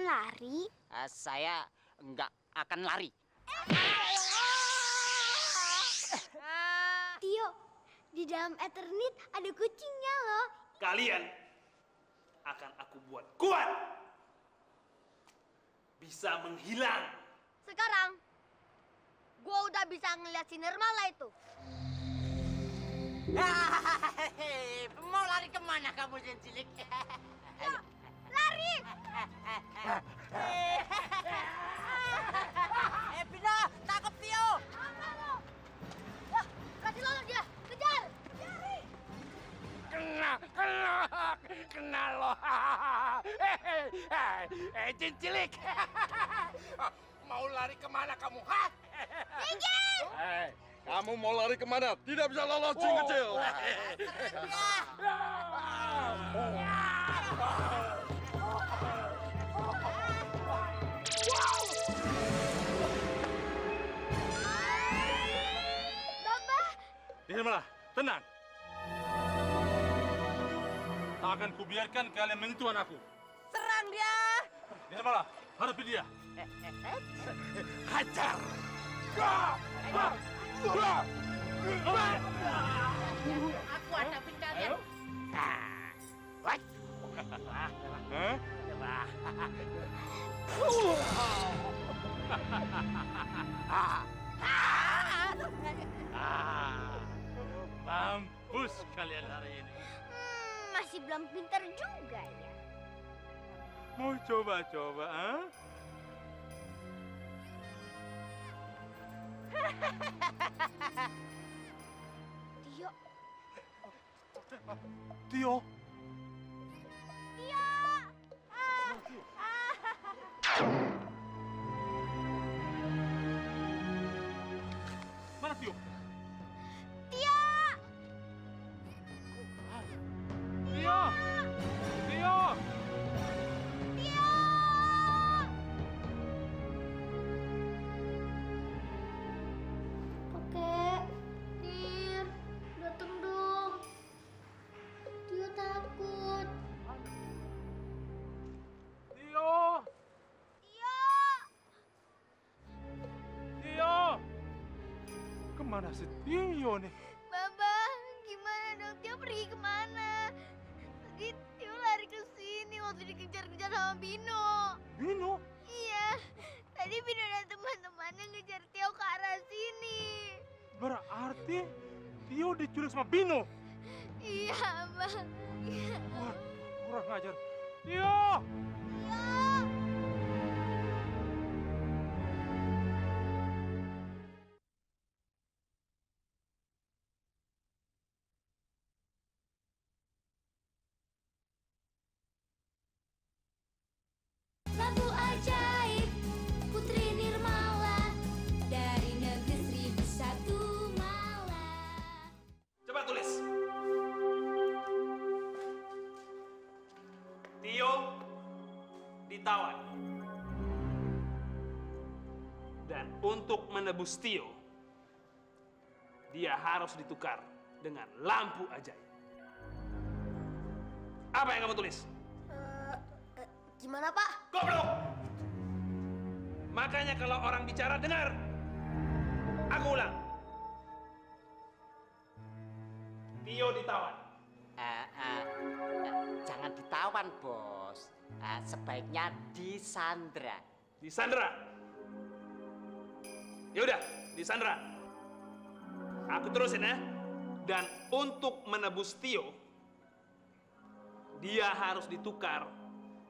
akan lari? Saya nggak akan lari. Tio, di dalam Eternit ada kucingnya loh. Kalian akan aku buat kuat. Bisa menghilang. Sekarang, gua udah bisa ngeliat si Nirmala itu. Mau lari kemana kamu, cilik? Lari! Bino, tangkap Tio! Kasih lalu dia, kejar! Kena lo. Jin cilik. Mau lari kemana kamu? Minggir! Kamu mau lari kemana? Tidak bisa lolos, jin kecil. Bapak! Nirmala, tenang. Tak akan kubiarkan kalian menyentuh anakku. Serang dia! Nirmala, hadapi dia. Hajar. Aku hadapin kalian. Mampus kalian hari ini. Masih belum pintar juga ya. Mau coba-coba, ah? Tio, Tio. Mana Tio? Tio! Tio! Tio! Tio! Kakek, Tir, datang dong. Tio takut. Tio! Tio! Tio! Kemana si Tio nih? Baba, gimana dong? Tio pergi kemana? Tadi Tio lari ke sini waktu dikejar-kejar sama Bino. Bino? Iya, tadi Bino dan teman-temannya ngejar Tio ke arah sini. Berarti Tio diculik sama Bino? Iya, Bang. Iya. Wah, kurang ajar. Tio! Lampu ajaib Putri Nirmala dari negeri 1001 malam. Coba tulis. Tio ditawan. Dan untuk menebus Tio, dia harus ditukar dengan lampu ajaib. Apa yang kamu tulis? Gimana, Pak? Goblok! Makanya kalau orang bicara dengar. Aku ulang. Tio ditawan. Jangan ditawan, Bos. Sebaiknya disandra. Disandra. Ya udah, disandra. Aku terusin ya. Dan untuk menebus Tio, dia harus ditukar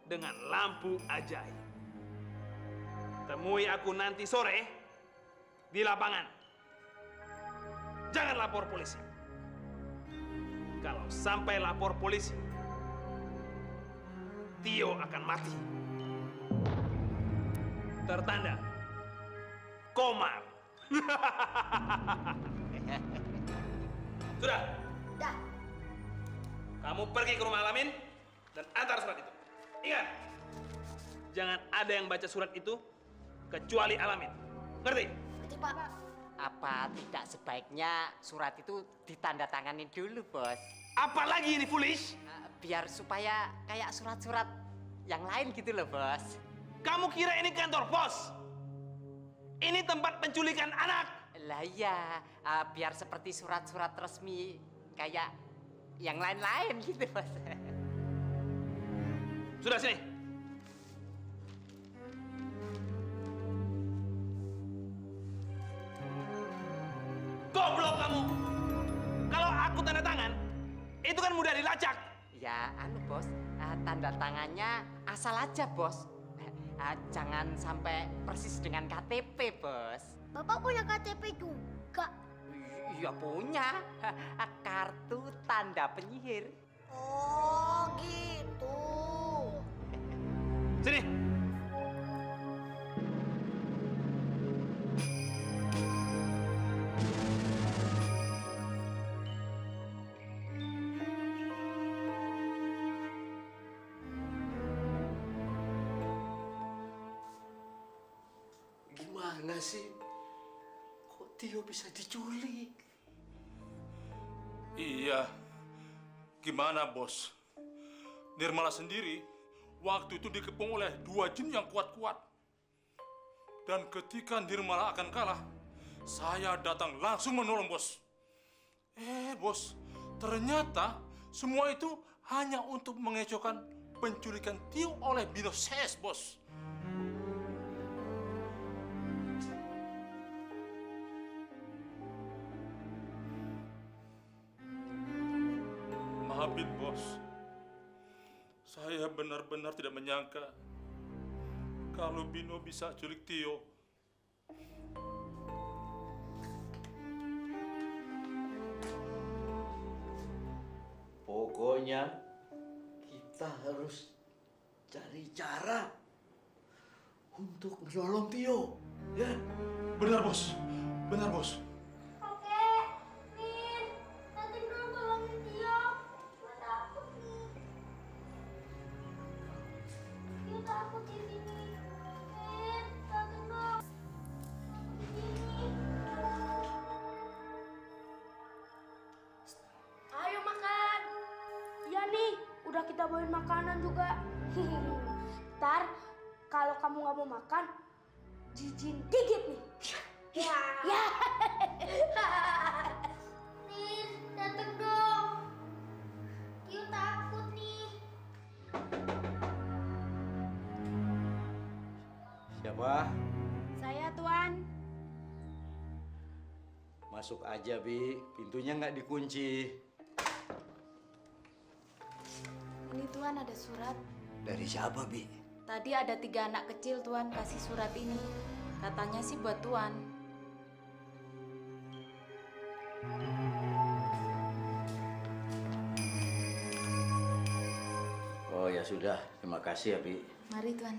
dengan lampu ajaib. Temui aku nanti sore di lapangan. Jangan lapor polisi. Kalau sampai lapor polisi, Tio akan mati. Tertanda Komar. Sudah? Dah. Kamu pergi ke rumah Alamin dan antar surat itu. Ingat, jangan ada yang baca surat itu kecuali Alamin. Ngerti? Ngerti, Pak. Apa tidak sebaiknya surat itu ditandatanganin dulu, Bos? Apalagi ini foolish? Biar supaya kayak surat-surat yang lain gitu loh, Bos. Kamu kira ini kantor pos? Ini tempat penculikan anak. Lah iya, biar seperti surat-surat resmi kayak yang lain-lain gitu, Bos. Sudah sini. Goblok kamu. Kalau aku tanda tangan, itu kan mudah dilacak. Ya, Bos, tanda tangannya asal aja, Bos. Jangan sampai persis dengan KTP, Bos. Bapak punya KTP juga. Iya punya, kartu tanda penyihir. Oh gitu. Sini. Gimana sih? Kok Tio bisa diculik? Iya. Gimana, Bos? Nirmala sendiri waktu itu dikepung oleh 2 jin yang kuat-kuat. Dan ketika Nirmala akan kalah, saya datang langsung menolong, Bos. Bos, ternyata semua itu hanya untuk mengecohkan penculikan Tio oleh Bino Ses, Bos. Maafin, Bos. Saya benar-benar tidak menyangka kalau Bino bisa culik Tio. Pokoknya kita harus cari cara untuk menolong Tio. Ya, Benar, Bos. Benar, Bos. Kakek, Min, nanti dong tolongin Tio. Gue takut nih. Tio takut di sini. Min, nanti dong. Takut di sini. Ayo makan. Iya nih, udah kita bawain makanan juga. Ntar kalau kamu nggak mau makan, Jijin gigit nih. Ya. Ya. Min, dateng dong. Tio takut nih. siapa? Saya Tuan. Masuk aja, Bi. Pintunya nggak dikunci. Ini Tuan ada surat. Dari siapa, Bi? Tadi ada 3 anak kecil Tuan kasih surat ini. Katanya sih buat Tuan. Oh ya sudah, terima kasih ya, Bi. Mari Tuan.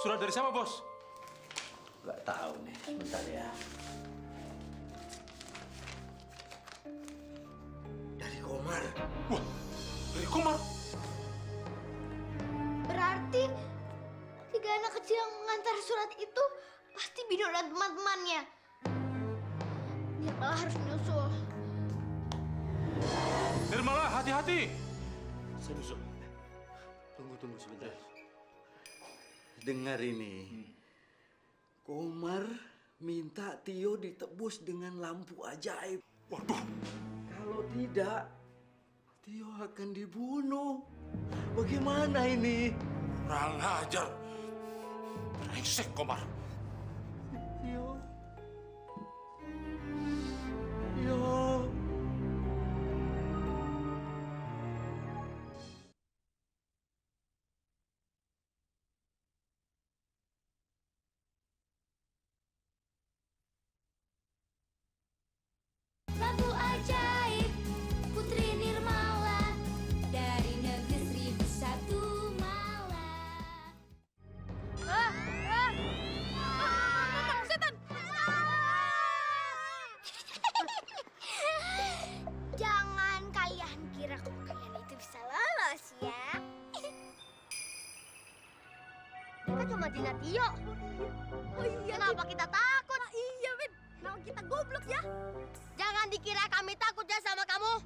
Surat dari siapa, Bos? Nggak tahu nih, sebentar ya. Dari Komar. Wah, dari Komar. Berarti 3 anak kecil yang mengantar surat itu pasti Bino dan teman-temannya. Dia malah harus nyusul. Nirmala, hati-hati. Tunggu sebentar. Dengar ini. Komar minta Tio ditebus dengan lampu ajaib. Waduh. Kalau tidak, Tio akan dibunuh. Bagaimana ini? Kurang ajar. Brengsek, Komar. Tio. Tio. Lampu ajaib Putri Nirmala dari negeri 1001 malam. Setan! Jangan kalian kira kalau kalian itu bisa lolos ya. Kita cuma Dina Tio. Oh iya, kenapa kita takut? Iya, Ben. Kenapa kita goblok ya? Jangan dikira kami takut ya sama kamu.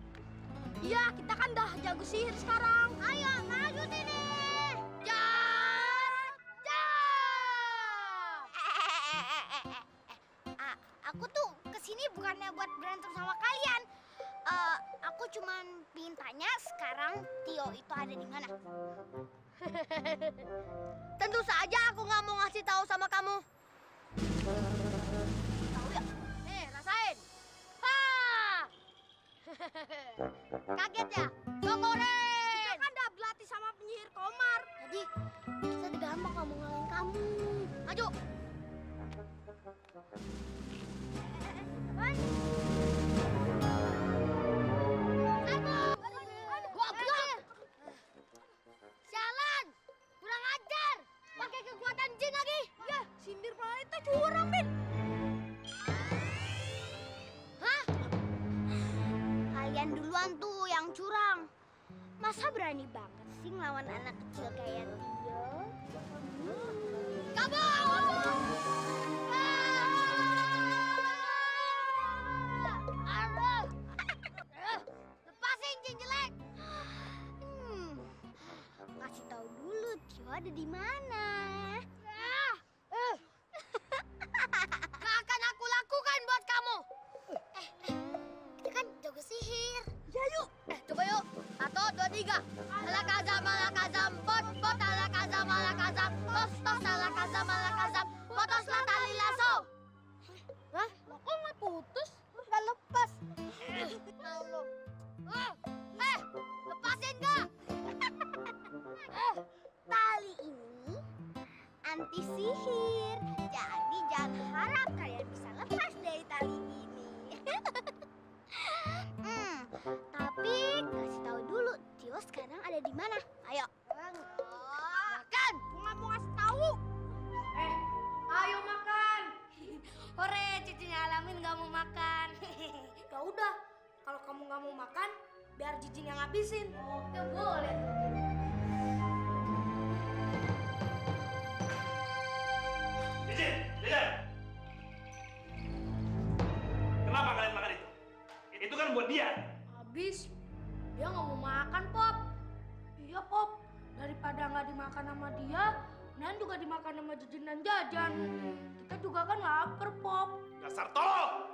Iya, kita kan dah jago sihir sekarang. Ayo, maju sini. Aku tuh kesini bukannya buat berantem sama kalian. Aku cuman pingin tanya sekarang Tio itu ada di mana? Tentu saja aku nggak mau ngasih tahu sama kamu. Tahu ya? Nih, rasain. Ha! Kaget ya? Cokoren! Kita kan udah berlatih sama penyihir Komar. Jadi kita udah gampang kamu ngalahin kamu. Maju. Sialan! Kurang ajar! Pakai kekuatan jin lagi! Ya, sindir malah itu curang, Bin. Hah? Kalian duluan tuh yang curang. Masa berani banget sih ngelawan anak kecil kayak Tio? Lepasin jin jelek. Kasih tahu dulu Tio ada di mana. Gak akan aku lakukan buat kamu. Kita kan jago sihir. Ya yuk. Coba yuk. 1, 2, 3. Alakazam, alakazam, pot, pot, alakazam, alakazam, tos, tos, alakazam, alakazam, potoslah tali lasso. Hah? Kok nggak putus? Nggak lepas. Malu. Lepasin nggak? Tali ini anti sihir. Jadi jangan harap kalian bisa lepas dari tali ini. Tapi kasih tahu dulu Tio sekarang ada di mana. Ayo. Makan. Gua nggak mau ngasih tahu. Ayo makan. Hore, cucunya Alamin nggak mau makan. Ya udah, kalau kamu nggak mau makan, biar Jijin yang ngabisin. Oke, boleh. Jijin, Jijin! Kenapa kalian makan itu? Itu kan buat dia. Habis, dia nggak mau makan, Pop. Iya, Pop. Daripada nggak dimakan sama dia, Nan juga dimakan sama Jijin dan Jajan. Kita juga kan lapar, Pop. Dasar tolol!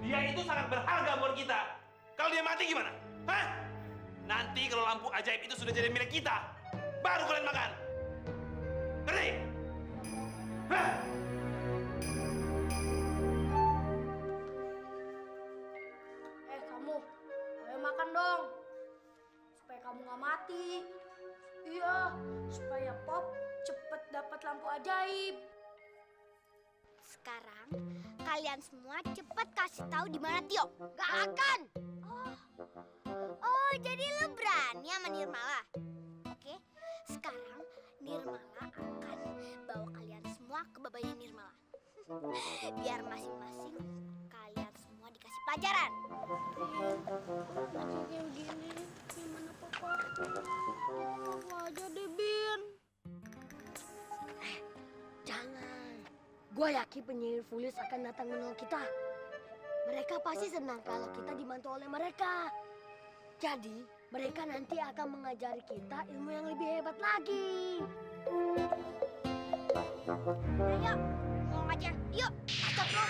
Dia itu sangat berharga buat kita. Kalau dia mati gimana? Hah? Nanti kalau lampu ajaib itu sudah jadi milik kita, baru kalian makan. Ngerti? Hah? Kamu, ayo makan dong. Supaya kamu nggak mati. Iya, supaya Pop cepet dapat lampu ajaib. Sekarang kalian semua cepat kasih tahu di mana Tio. Gak akan. Oh, jadi lu berani sama Nirmala? Oke, sekarang Nirmala akan bawa kalian semua ke babanya Nirmala. Biar masing-masing kalian semua dikasih pelajaran. Kayak gini, gimana Papa? Aku aja deh, Bin. Jangan. Gue yakin penyihir Fulis akan datang menolong kita. Mereka pasti senang kalau kita dibantu oleh mereka. Jadi, mereka nanti akan mengajari kita ilmu yang lebih hebat lagi. Ayo, ngomong aja. Yuk, acak lo.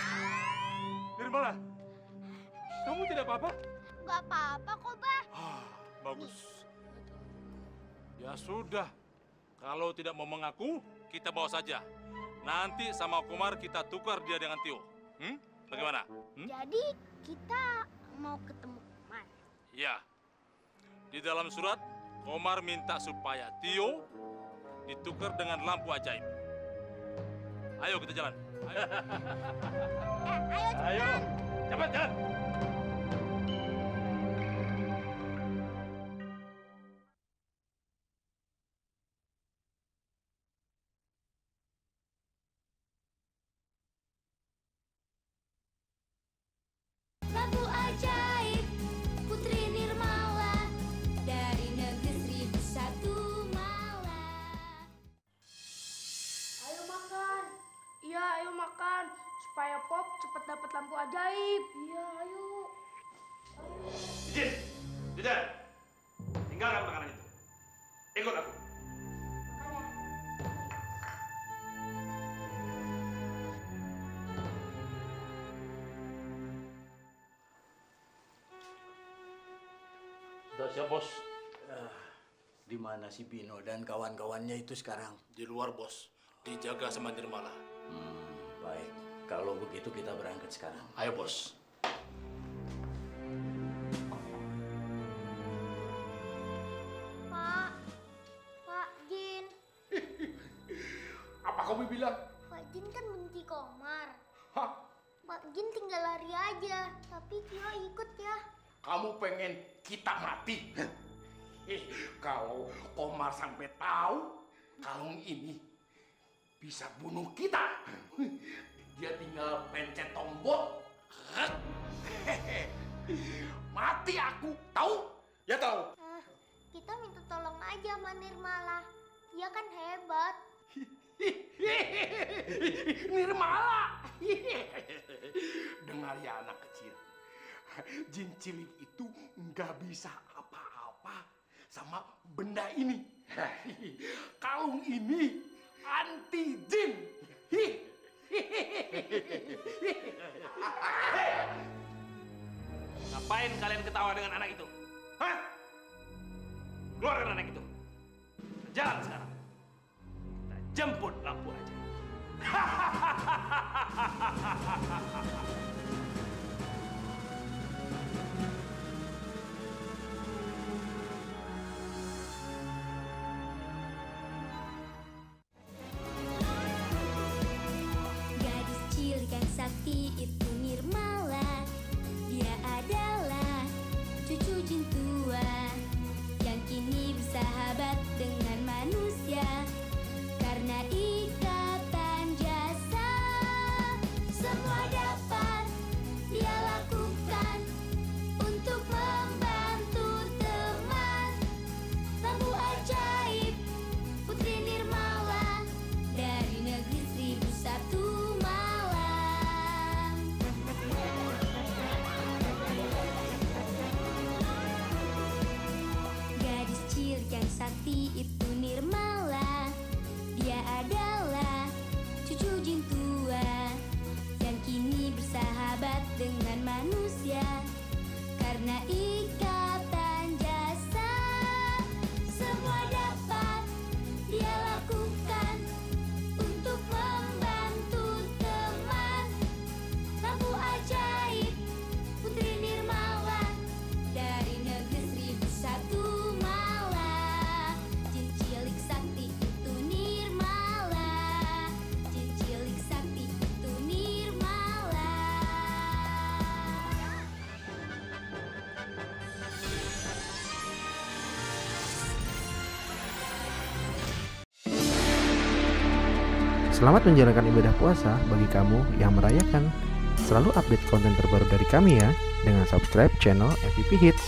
Nirmala, kamu tidak apa-apa? Gak apa-apa kok, Bah. Bagus. Ya sudah, kalau tidak mau mengaku, kita bawa saja. Nanti sama Komar kita tukar dia dengan Tio. Bagaimana? Jadi kita mau ketemu Komar. Ya. Di dalam surat, Komar minta supaya Tio ditukar dengan lampu ajaib. Ayo kita jalan. Ayo. Ayo cepetan. Ayo, cepat jalan. Lampu ajaib Putri Nirmala dari negeri 1001 malam. Ayo makan. Iya, ayo makan. Supaya Pop cepat dapat lampu ajaib. Iya, ayo. Ikut aku. Sudah siap, Bos. Di mana si Bino dan kawan-kawannya itu sekarang? Di luar, Bos. Dijaga sama Nirmala. Baik, kalau begitu kita berangkat sekarang. Ayo, Bos. Pak Jin. Apa kamu bilang? Pak Jin kan benci Komar. Hah? Pak Jin tinggal lari aja, tapi Tio ikut ya. Kamu pengen kita mati? Kalau Komar sampai tahu kalung ini bisa bunuh kita, dia tinggal pencet tombol, mati aku, tahu? Ya tahu. Kita minta tolong aja sama Nirmala. Dia kan hebat. Nirmala, dengar ya anak kecil, jin cilik itu nggak bisa apa-apa sama benda ini. Kalung ini anti jin. Ngapain kalian ketawa dengan anak itu? Hah? Keluarkan anak itu. Jalan sekarang. Kita jemput lampu aja. Gadis cilik yang sakti itu Nirmala. Dia adalah cucu jin tua yang kini bersahabat dengan manusia karena ikatan jasa. Semua dapat dia lakukan untuk membantu teman. Lampu ajaib Putri Nirmala dari negeri 1001 malam. Gadis cilik yang sakti itu Nirmala. Dia adalah cucu jin tua yang kini bersahabat dengan manusia karena ikatan jasa. Semua dapat dia lakukan untuk membantu teman. Lampu ajaib Putri Nirmala dari negeri 1001 malam. Jin cilik sakti itu Nirmala. Jin cilik sakti itu Nirmala. Selamat menjalankan ibadah puasa bagi kamu yang merayakan. Selalu update konten terbaru dari kami ya, dengan subscribe channel MVP Hits.